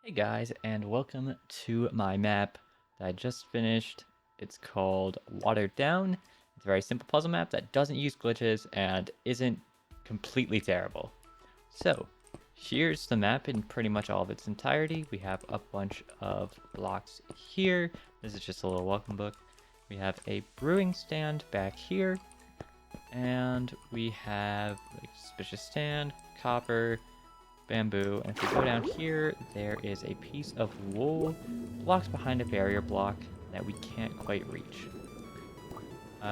Hey guys, and welcome to my map that I just finished. It's called Watered Down. It's a very simple puzzle map that doesn't use glitches and isn't completely terrible. So, here's the map in pretty much all of its entirety. We have a bunch of blocks here. This is just a little welcome book. We have a brewing stand back here. And we have like suspicious stand, copper, bamboo, and if we go down here, there is a piece of wool blocked behind a barrier block that we can't quite reach.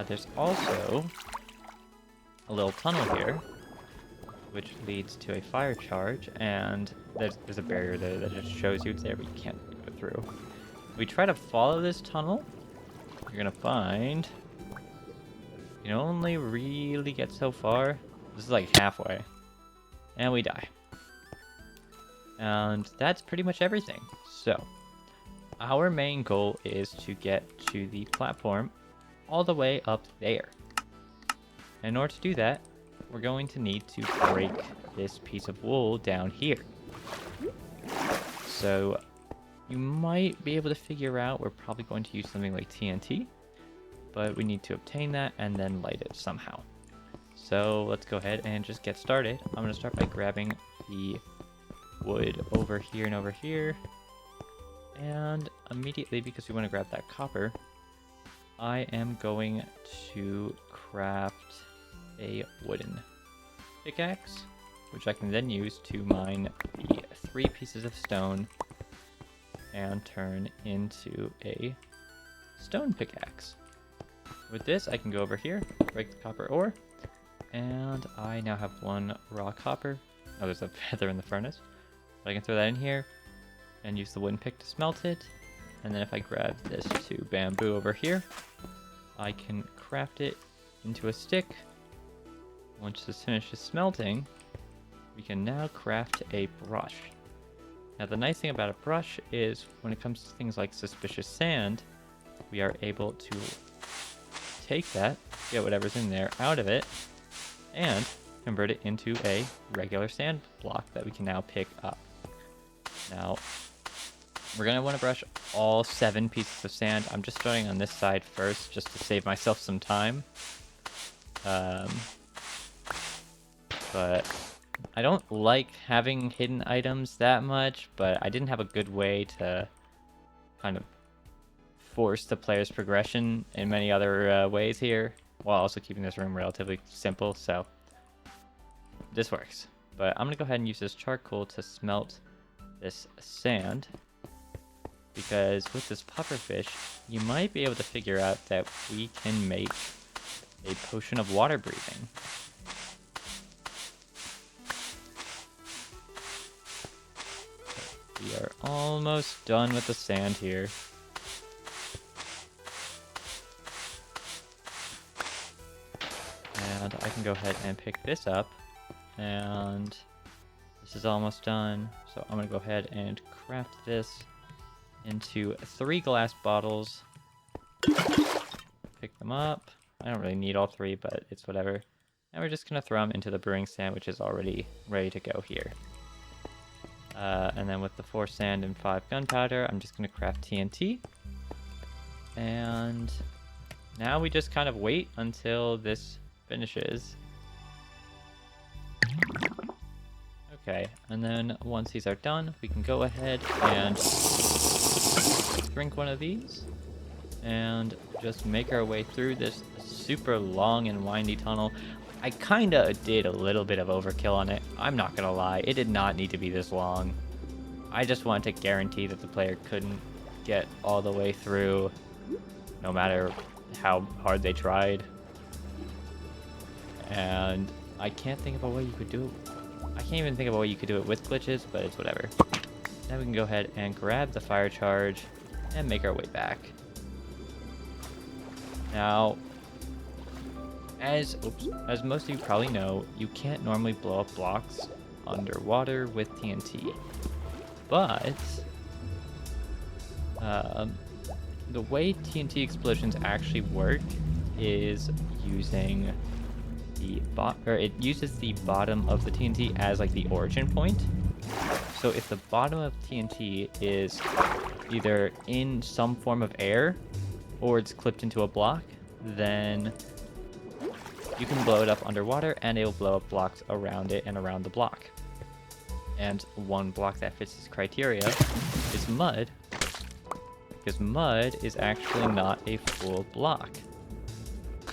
There's also a little tunnel here, which leads to a fire charge, and there's a barrier there that just shows you it's there, but you can't go through. If we try to follow this tunnel, you're gonna find you can only really get so far. This is like halfway, and we die. And that's pretty much everything. So, our main goal is to get to the platform all the way up there. In order to do that, we're going to need to break this piece of wool down here. So, you might be able to figure out we're probably going to use something like TNT, but we need to obtain that and then light it somehow. So, let's go ahead and just get started. I'm going to start by grabbing the wood over here and over here, and immediately, because we want to grab that copper, I am going to craft a wooden pickaxe, which I can then use to mine the 3 pieces of stone and turn into a stone pickaxe. With this, I can go over here, break the copper ore, and I now have 1 raw copper. Oh, there's a feather in the furnace. I can throw that in here and use the wooden pick to smelt it. And then if I grab this 2 bamboo over here, I can craft it into a stick. Once this finishes smelting, we can now craft a brush. Now the nice thing about a brush is when it comes to things like suspicious sand, we are able to take that, get whatever's in there out of it, and convert it into a regular sand block that we can now pick up. Now, we're going to want to brush all 7 pieces of sand. I'm just starting on this side first, just to save myself some time. But I don't like having hidden items that much, but I didn't have a good way to kind of force the player's progression in many other ways here, while also keeping this room relatively simple, so this works. But I'm going to go ahead and use this charcoal to smelt this sand, because with this pufferfish, you might be able to figure out that we can make a potion of water breathing. We are almost done with the sand here. And I can go ahead and pick this up, and this is almost done. So I'm going to go ahead and craft this into 3 glass bottles. Pick them up. I don't really need all 3, but it's whatever. And we're just going to throw them into the brewing stand, which is already ready to go here. And then with the 4 sand and 5 gunpowder, I'm just going to craft TNT. And now we just kind of wait until this finishes. Okay, and then once these are done, we can go ahead and drink one of these and just make our way through this super long and windy tunnel. I kinda did a little bit of overkill on it. I'm not gonna lie, it did not need to be this long. I just wanted to guarantee that the player couldn't get all the way through, no matter how hard they tried. And I can't think of a way you could do it. I can't even think of a way you could do it with glitches, but it's whatever. Now we can go ahead and grab the fire charge and make our way back. Now, as most of you probably know, you can't normally blow up blocks underwater with TNT. But the way TNT explosions actually work is using it uses the bottom of the TNT as like the origin point. So if the bottom of TNT is either in some form of air or it's clipped into a block, then you can blow it up underwater and it'll blow up blocks around it and around the block. And one block that fits this criteria is mud, because mud is actually not a full block.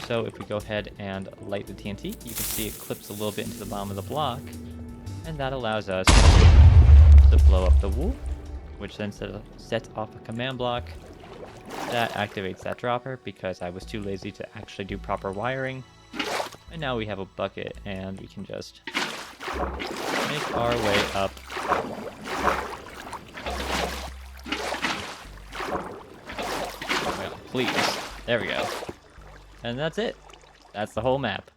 So if we go ahead and light the TNT, you can see it clips a little bit into the bottom of the block, and that allows us to blow up the wool, which then sets off a command block that activates that dropper because I was too lazy to actually do proper wiring. And now we have a bucket and we can just make our way up. Well, please. There we go. And that's it. That's the whole map.